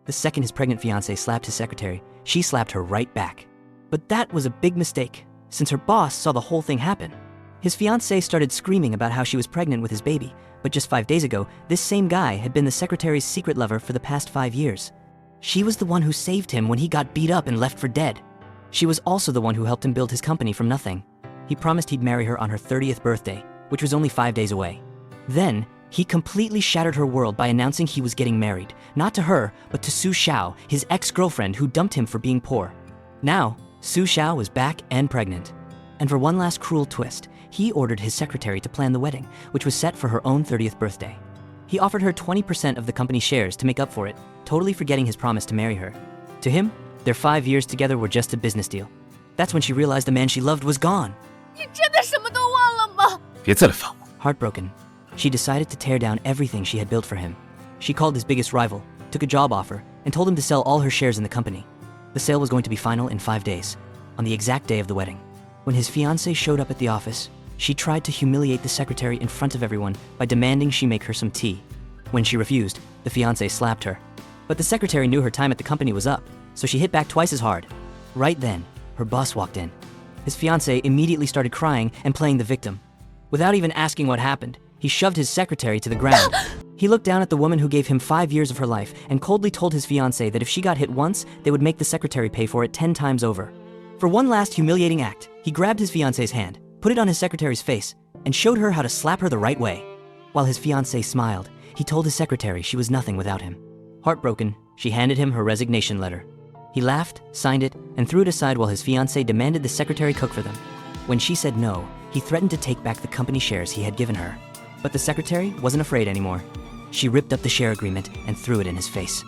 The second his pregnant fiancée slapped his secretary, she slapped her right back. But that was a big mistake, since her boss saw the whole thing happen. His fiancée started screaming about how she was pregnant with his baby, but just 5 days ago, this same guy had been the secretary's secret lover for the past 5 years. She was the one who saved him when he got beat up and left for dead. She was also the one who helped him build his company from nothing. He promised he'd marry her on her 30th birthday, which was only 5 days away. Then, he completely shattered her world by announcing he was getting married, not to her, but to Su Xiao, his ex-girlfriend who dumped him for being poor. Now, Su Xiao was back and pregnant. And for one last cruel twist, he ordered his secretary to plan the wedding, which was set for her own 30th birthday. He offered her 20% of the company's shares to make up for it, totally forgetting his promise to marry her. To him, their 5 years together were just a business deal. That's when she realized the man she loved was gone. 你真的什么都忘了吗？ 别再来烦我。 Heartbroken, she decided to tear down everything she had built for him. She called his biggest rival, took a job offer, and told him to sell all her shares in the company. The sale was going to be final in 5 days, on the exact day of the wedding. When his fiancée showed up at the office, she tried to humiliate the secretary in front of everyone by demanding she make her some tea. When she refused, the fiancé slapped her. But the secretary knew her time at the company was up, so she hit back twice as hard. Right then, her boss walked in. His fiancée immediately started crying and playing the victim. Without even asking what happened, he shoved his secretary to the ground. He looked down at the woman who gave him 5 years of her life and coldly told his fiancée that if she got hit once, they would make the secretary pay for it 10 times over. For one last humiliating act, he grabbed his fiancée's hand, put it on his secretary's face, and showed her how to slap her the right way. While his fiancée smiled, he told his secretary she was nothing without him. Heartbroken, she handed him her resignation letter. He laughed, signed it, and threw it aside while his fiancée demanded the secretary cook for them. When she said no, he threatened to take back the company shares he had given her. But the secretary wasn't afraid anymore. She ripped up the share agreement and threw it in his face.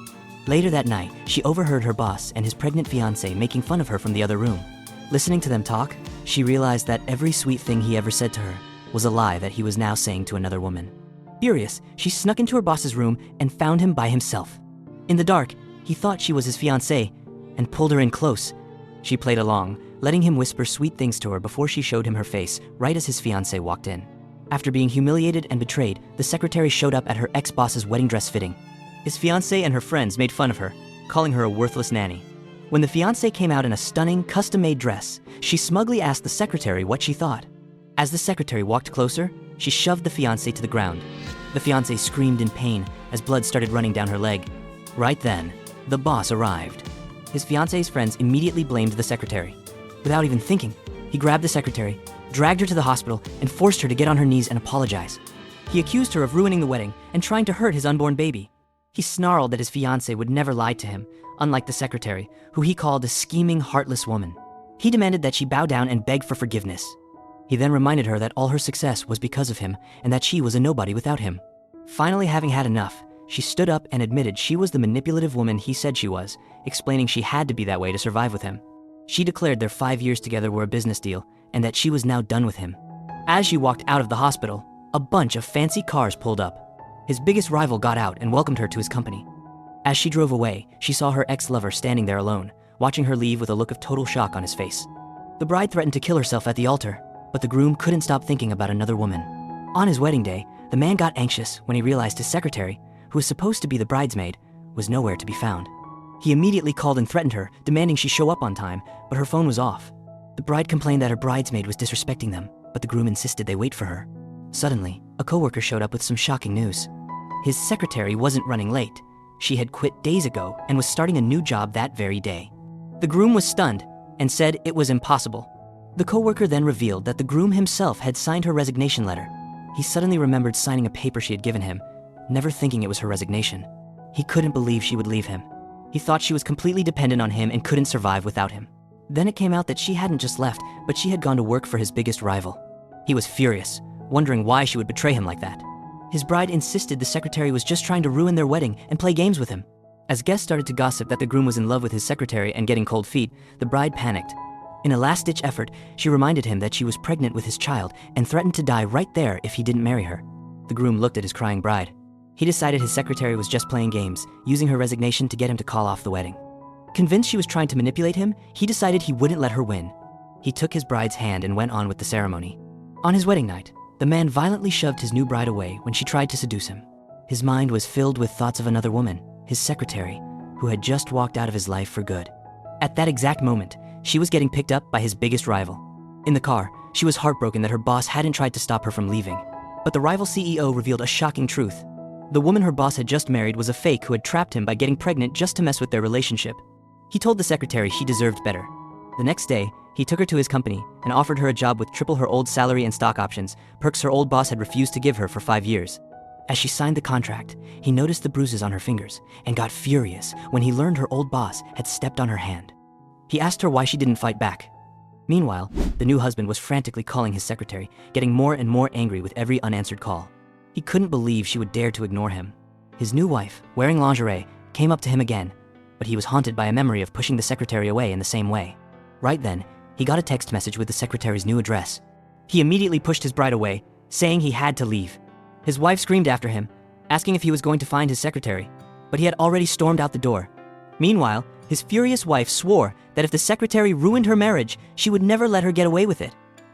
Later that night, she overheard her boss and his pregnant fiancée making fun of her from the other room. Listening to them talk, she realized that every sweet thing he ever said to her was a lie that he was now saying to another woman. Furious, she snuck into her boss's room and found him by himself. In the dark, he thought she was his fiancée and pulled her in close. She played along, letting him whisper sweet things to her before she showed him her face right as his fiancée walked in. After being humiliated and betrayed, the secretary showed up at her ex-boss's wedding dress fitting. His fiancée and her friends made fun of her, calling her a worthless nanny. When the fiancée came out in a stunning, custom-made dress, she smugly asked the secretary what she thought. As the secretary walked closer, she shoved the fiancé to the ground. The fiancé screamed in pain as blood started running down her leg. Right then, the boss arrived. His fiancée's friends immediately blamed the secretary. Without even thinking, he grabbed the secretary, dragged her to the hospital, and forced her to get on her knees and apologize. He accused her of ruining the wedding and trying to hurt his unborn baby. He snarled that his fiancée would never lie to him, unlike the secretary, who he called a scheming, heartless woman. He demanded that she bow down and beg for forgiveness. He then reminded her that all her success was because of him and that she was a nobody without him. Finally having had enough, she stood up and admitted she was the manipulative woman he said she was, explaining she had to be that way to survive with him. She declared their 5 years together were a business deal and that she was now done with him. As she walked out of the hospital, a bunch of fancy cars pulled up. His biggest rival got out and welcomed her to his company. As she drove away, she saw her ex-lover standing there alone, watching her leave with a look of total shock on his face. The bride threatened to kill herself at the altar, but the groom couldn't stop thinking about another woman. On his wedding day, the man got anxious when he realized his secretary, who was supposed to be the bridesmaid, was nowhere to be found. He immediately called and threatened her, demanding she show up on time, but her phone was off. The bride complained that her bridesmaid was disrespecting them, but the groom insisted they wait for her. Suddenly, a coworker showed up with some shocking news. His secretary wasn't running late. She had quit days ago and was starting a new job that very day. The groom was stunned and said it was impossible. The coworker then revealed that the groom himself had signed her resignation letter. He suddenly remembered signing a paper she had given him, never thinking it was her resignation. He couldn't believe she would leave him. He thought she was completely dependent on him and couldn't survive without him. Then it came out that she hadn't just left, but she had gone to work for his biggest rival. He was furious, wondering why she would betray him like that. His bride insisted the secretary was just trying to ruin their wedding and play games with him. As guests started to gossip that the groom was in love with his secretary and getting cold feet, the bride panicked. In a last-ditch effort, she reminded him that she was pregnant with his child and threatened to die right there if he didn't marry her. The groom looked at his crying bride. He decided his secretary was just playing games, using her resignation to get him to call off the wedding. Convinced she was trying to manipulate him, he decided he wouldn't let her win. He took his bride's hand and went on with the ceremony. On his wedding night, the man violently shoved his new bride away when she tried to seduce him. His mind was filled with thoughts of another woman, his secretary, who had just walked out of his life for good. At that exact moment, she was getting picked up by his biggest rival. In the car, she was heartbroken that her boss hadn't tried to stop her from leaving. But the rival CEO revealed a shocking truth. The woman her boss had just married was a fake who had trapped him by getting pregnant just to mess with their relationship. He told the secretary she deserved better. The next day, he took her to his company and offered her a job with triple her old salary and stock options, perks her old boss had refused to give her for 5 years. As she signed the contract, he noticed the bruises on her fingers and got furious when he learned her old boss had stepped on her hand. He asked her why she didn't fight back. Meanwhile, the new husband was frantically calling his secretary, getting more and more angry with every unanswered call. He couldn't believe she would dare to ignore him. His new wife, wearing lingerie, came up to him again, but he was haunted by a memory of pushing the secretary away in the same way. Right then, he got a text message with the secretary's new address. He immediately pushed his bride away, saying he had to leave. His wife screamed after him, asking if he was going to find his secretary, but he had already stormed out the door. Meanwhile, his furious wife swore that if the secretary ruined her marriage, she would never let her get away with it.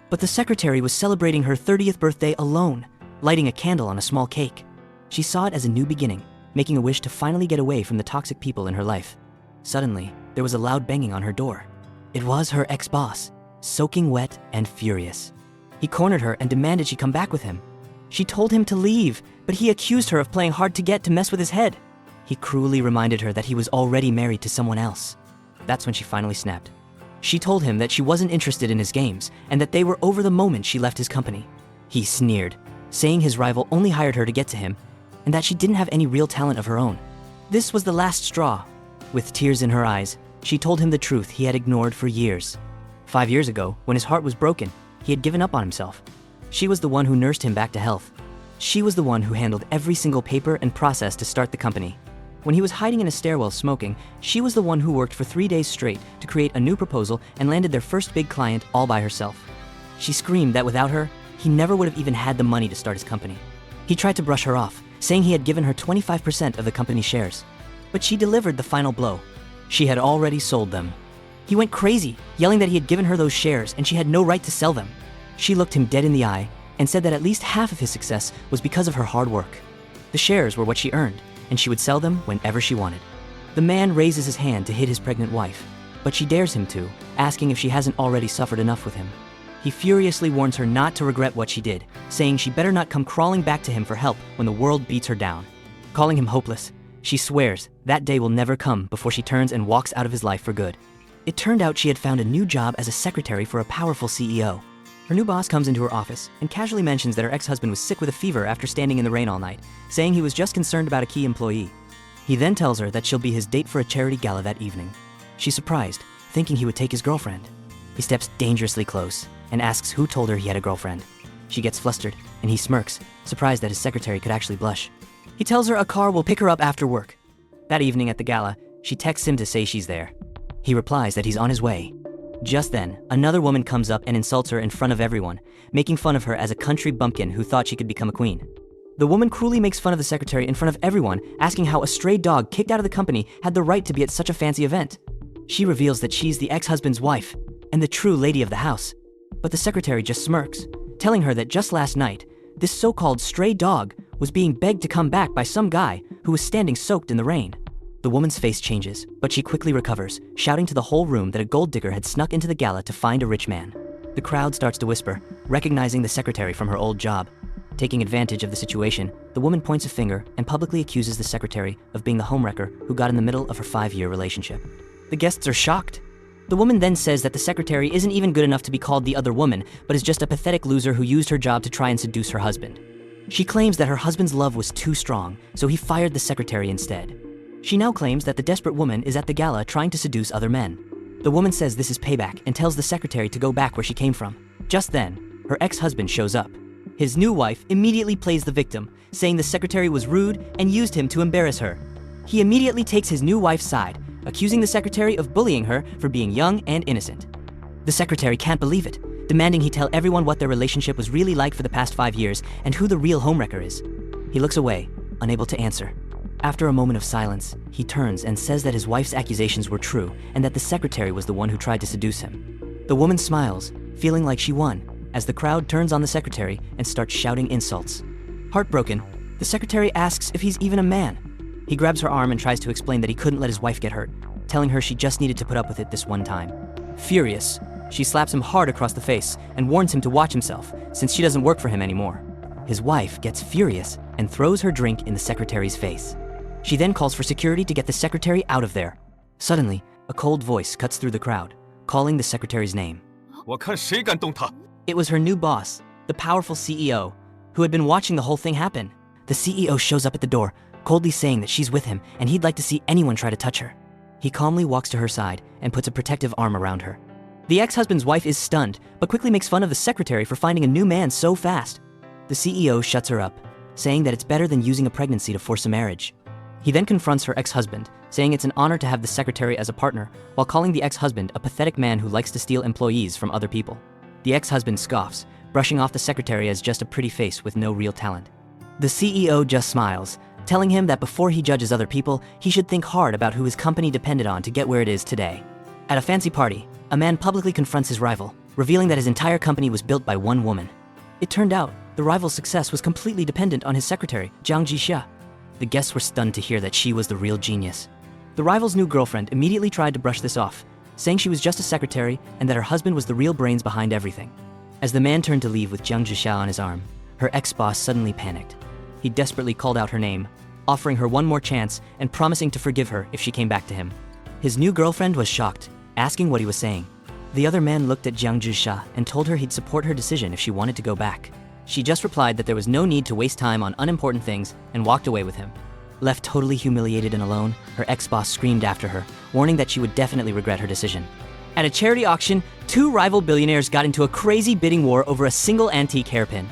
But the secretary was celebrating her 30th birthday alone, lighting a candle on a small cake. She saw it as a new beginning, making a wish to finally get away from the toxic people in her life. Suddenly, there was a loud banging on her door. It was her ex-boss, soaking wet and furious. He cornered her and demanded she come back with him. She told him to leave, but he accused her of playing hard to get to mess with his head. He cruelly reminded her that he was already married to someone else. That's when she finally snapped. She told him that she wasn't interested in his games and that they were over the moment she left his company. He sneered, saying his rival only hired her to get to him and that she didn't have any real talent of her own. This was the last straw. With tears in her eyes, she told him the truth he had ignored for years. 5 years ago, when his heart was broken, he had given up on himself. She was the one who nursed him back to health. She was the one who handled every single paper and process to start the company. When he was hiding in a stairwell smoking, she was the one who worked for 3 days straight to create a new proposal and landed their first big client all by herself. She screamed that without her, he never would have even had the money to start his company. He tried to brush her off, saying he had given her 25% of the company's shares. But she delivered the final blow. She had already sold them. He went crazy, yelling that he had given her those shares and she had no right to sell them. She looked him dead in the eye and said that at least half of his success was because of her hard work. The shares were what she earned, and she would sell them whenever she wanted. The man raises his hand to hit his pregnant wife, but she dares him to, asking if she hasn't already suffered enough with him. He furiously warns her not to regret what she did, saying she better not come crawling back to him for help when the world beats her down. Calling him hopeless, she swears that day will never come before she turns and walks out of his life for good. It turned out she had found a new job as a secretary for a powerful CEO. Her new boss comes into her office and casually mentions that her ex-husband was sick with a fever after standing in the rain all night, saying he was just concerned about a key employee. He then tells her that she'll be his date for a charity gala that evening. She's surprised, thinking he would take his girlfriend. He steps dangerously close and asks who told her he had a girlfriend. She gets flustered and he smirks, surprised that his secretary could actually blush. He tells her a car will pick her up after work. That evening at the gala, she texts him to say she's there. He replies that he's on his way. Just then, another woman comes up and insults her in front of everyone, making fun of her as a country bumpkin who thought she could become a queen. The woman cruelly makes fun of the secretary in front of everyone, asking how a stray dog kicked out of the company had the right to be at such a fancy event. She reveals that she's the ex-husband's wife and the true lady of the house. But the secretary just smirks, telling her that just last night, this so-called stray dog was being begged to come back by some guy who was standing soaked in the rain. The woman's face changes, but she quickly recovers, shouting to the whole room that a gold digger had snuck into the gala to find a rich man. The crowd starts to whisper, recognizing the secretary from her old job. Taking advantage of the situation, the woman points a finger and publicly accuses the secretary of being the homewrecker who got in the middle of her 5-year relationship. The guests are shocked. The woman then says that the secretary isn't even good enough to be called the other woman, but is just a pathetic loser who used her job to try and seduce her husband. She claims that her husband's love was too strong, so he fired the secretary instead. She now claims that the desperate woman is at the gala trying to seduce other men. The woman says this is payback and tells the secretary to go back where she came from. Just then, her ex-husband shows up. His new wife immediately plays the victim, saying the secretary was rude and used him to embarrass her. He immediately takes his new wife's side, accusing the secretary of bullying her for being young and innocent. The secretary can't believe it, demanding he tell everyone what their relationship was really like for the past 5 years and who the real homewrecker is. He looks away, unable to answer. After a moment of silence, he turns and says that his wife's accusations were true and that the secretary was the one who tried to seduce him. The woman smiles, feeling like she won, as the crowd turns on the secretary and starts shouting insults. Heartbroken, the secretary asks if he's even a man. He grabs her arm and tries to explain that he couldn't let his wife get hurt, telling her she just needed to put up with it this one time. Furious, she slaps him hard across the face and warns him to watch himself since she doesn't work for him anymore. His wife gets furious and throws her drink in the secretary's face. She then calls for security to get the secretary out of there. Suddenly, a cold voice cuts through the crowd, calling the secretary's name. 我看谁敢动他！ It was her new boss, the powerful CEO, who had been watching the whole thing happen. The CEO shows up at the door, coldly saying that she's with him and he'd like to see anyone try to touch her. He calmly walks to her side and puts a protective arm around her. The ex-husband's wife is stunned, but quickly makes fun of the secretary for finding a new man so fast. The CEO shuts her up, saying that it's better than using a pregnancy to force a marriage. He then confronts her ex-husband, saying it's an honor to have the secretary as a partner, while calling the ex-husband a pathetic man who likes to steal employees from other people. The ex-husband scoffs, brushing off the secretary as just a pretty face with no real talent. The CEO just smiles, telling him that before he judges other people, he should think hard about who his company depended on to get where it is today. At a fancy party, a man publicly confronts his rival, revealing that his entire company was built by one woman. It turned out, the rival's success was completely dependent on his secretary, Jiang Jixia. The guests were stunned to hear that she was the real genius. The rival's new girlfriend immediately tried to brush this off, saying she was just a secretary and that her husband was the real brains behind everything. As the man turned to leave with Jiang Jixia on his arm, her ex-boss suddenly panicked. He desperately called out her name, offering her one more chance and promising to forgive her if she came back to him. His new girlfriend was shocked, asking what he was saying. The other man looked at Jiang Jixia and told her he'd support her decision if she wanted to go back. She just replied that there was no need to waste time on unimportant things and walked away with him. Left totally humiliated and alone, her ex-boss screamed after her, warning that she would definitely regret her decision. At a charity auction, two rival billionaires got into a crazy bidding war over a single antique hairpin.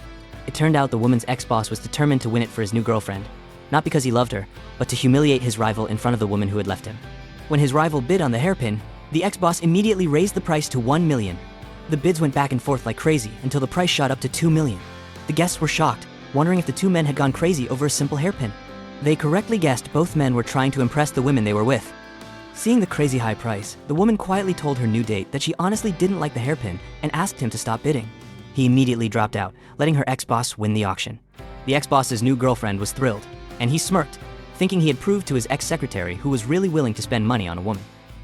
It turned out the woman's ex-boss was determined to win it for his new girlfriend, not because he loved her, but to humiliate his rival in front of the woman who had left him. When his rival bid on the hairpin, the ex-boss immediately raised the price to $1 million. The bids went back and forth like crazy until the price shot up to $2 million. The guests were shocked, wondering if the two men had gone crazy over a simple hairpin. They correctly guessed both men were trying to impress the women they were with. Seeing the crazy high price, the woman quietly told her new date that she honestly didn't like the hairpin and asked him to stop bidding. He immediately dropped out, letting her ex-boss win the auction. The ex-boss's new girlfriend was thrilled, and he smirked, thinking he had proved to his ex-secretary who was really willing to spend money on a woman.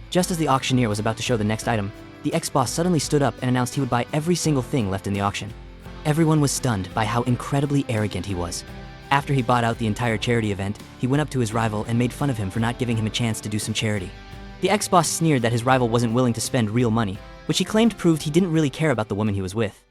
Just as the auctioneer was about to show the next item, the ex-boss suddenly stood up and announced he would buy every single thing left in the auction. Everyone was stunned by how incredibly arrogant he was. After he bought out the entire charity event, he went up to his rival and made fun of him for not giving him a chance to do some charity. The ex-boss sneered that his rival wasn't willing to spend real money, which he claimed proved he didn't really care about the woman he was with.